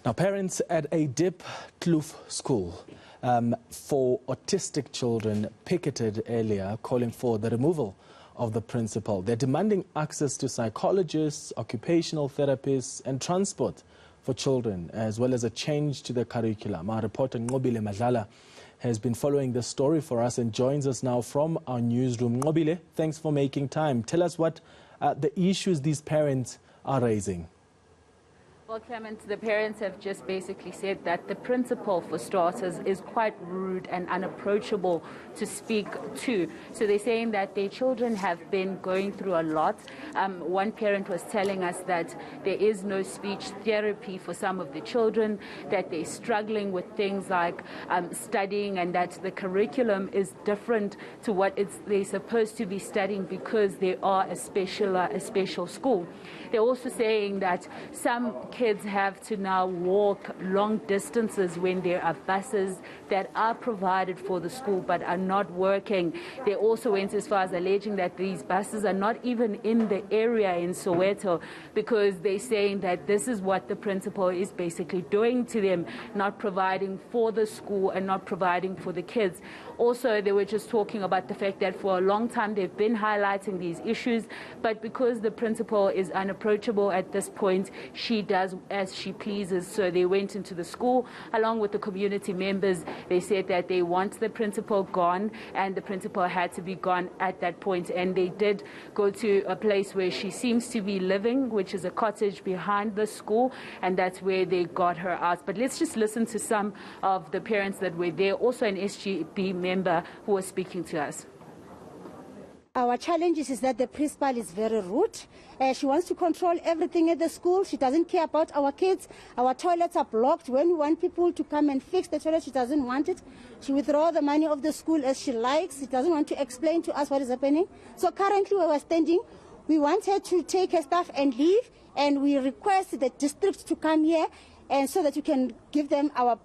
Now, parents at a Diepkloof school for autistic children picketed earlier, calling for the removal of the principal. They're demanding access to psychologists, occupational therapists and transport for children, as well as a change to the curriculum. Our reporter Nqobile Madlala has been following this story for us and joins us now from our newsroom. Nqobile, thanks for making time. Tell us what the issues these parents are raising. Well, Clement, the parents have just basically said that the principal, for starters, is quite rude and unapproachable to speak to. So they're saying that their children have been going through a lot. One parent was telling us that there is no speech therapy for some of the children, that they're struggling with things like studying, and that the curriculum is different to what they're supposed to be studying because they are a special school. They're also saying that some kids have to now walk long distances when there are buses that are provided for the school but are not working. They also went as far as alleging that these buses are not even in the area in Soweto because they're saying that this is what the principal is basically doing to them, not providing for the school and not providing for the kids. Also, they were just talking about the fact that for a long time they've been highlighting these issues, but because the principal is unapproachable at this point, she does as she pleases. So they went into the school along with the community members. They said that they want the principal gone, and the principal had to be gone at that point. And they did go to a place where she seems to be living, which is a cottage behind the school, and that's where they got her out. But let's just listen to some of the parents that were there, also an SGB member who was speaking to us. Our challenge is that the principal is very rude. She wants to control everything at the school. She doesn't care about our kids. Our toilets are blocked. When we want people to come and fix the toilet, she doesn't want it. She withdraws the money of the school as she likes. She doesn't want to explain to us what is happening. So currently where we're standing, we want her to take her stuff and leave, and we request the district to come here and so that you can give them our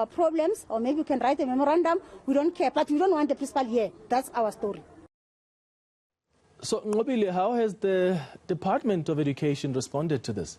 problems, or maybe you can write a memorandum. We don't care, but we don't want the principal here. That's our story. So, Nqobile, how has the Department of Education responded to this?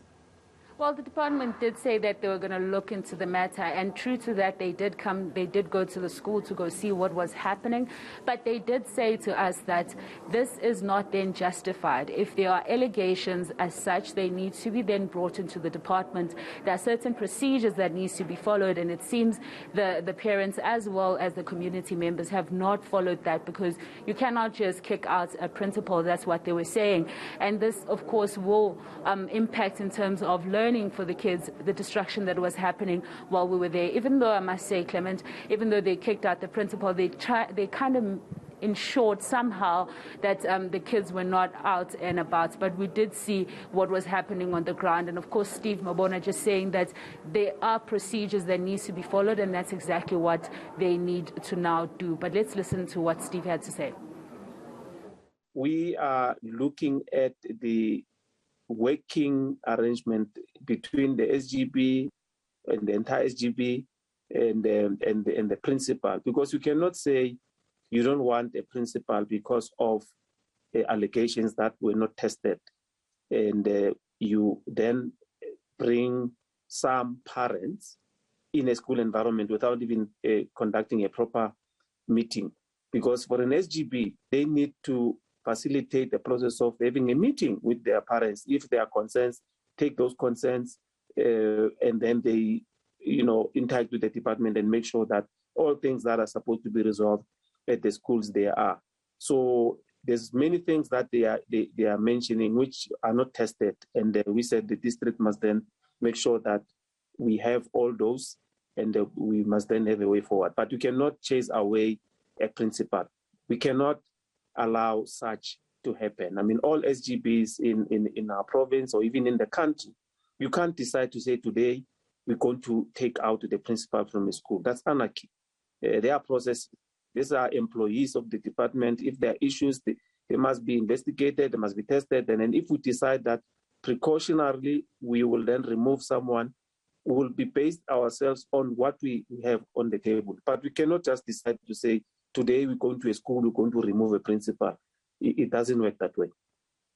Well, the department did say that they were going to look into the matter, and true to that, they did go to the school to go see what was happening. But they did say to us that this is not then justified. If there are allegations as such, they need to be then brought into the department. There are certain procedures that needs to be followed, and it seems the parents as well as the community members have not followed that, because you cannot just kick out a principal. That's what they were saying. And this, of course, will impact in terms of learning for the kids, the destruction that was happening while we were there. Even though, I must say, Clement, even though they kicked out the principal, they kind of ensured somehow that the kids were not out and about. But we did see what was happening on the ground. And of course, Steve Mabona just saying that there are procedures that need to be followed, and that's exactly what they need to now do. But let's listen to what Steve had to say. We are looking at the working arrangement between the SGB and the entire SGB and the principal, because you cannot say you don't want a principal because of allegations that were not tested, and you then bring some parents in a school environment without even conducting a proper meeting. Because for an SGB, they need to facilitate the process of having a meeting with their parents. If there are concerns, take those concerns, and then they, interact with the department and make sure that all things that are supposed to be resolved at the schools they are. So there's many things that they are mentioning which are not tested, and we said the district must then make sure that we have all those, and we must then have a way forward. But you cannot chase away a principal. We cannot allow such to happen. I mean, all SGBs in our province or even in the country, you can't decide to say today we're going to take out the principal from a school. That's anarchy. There are processes. These are employees of the department. If there are issues, they must be investigated, they must be tested. And then if we decide that precautionarily we will then remove someone, we will be based ourselves on what we have on the table. But we cannot just decide to say, today we're going to a school, we're going to remove a principal. It doesn't work that way.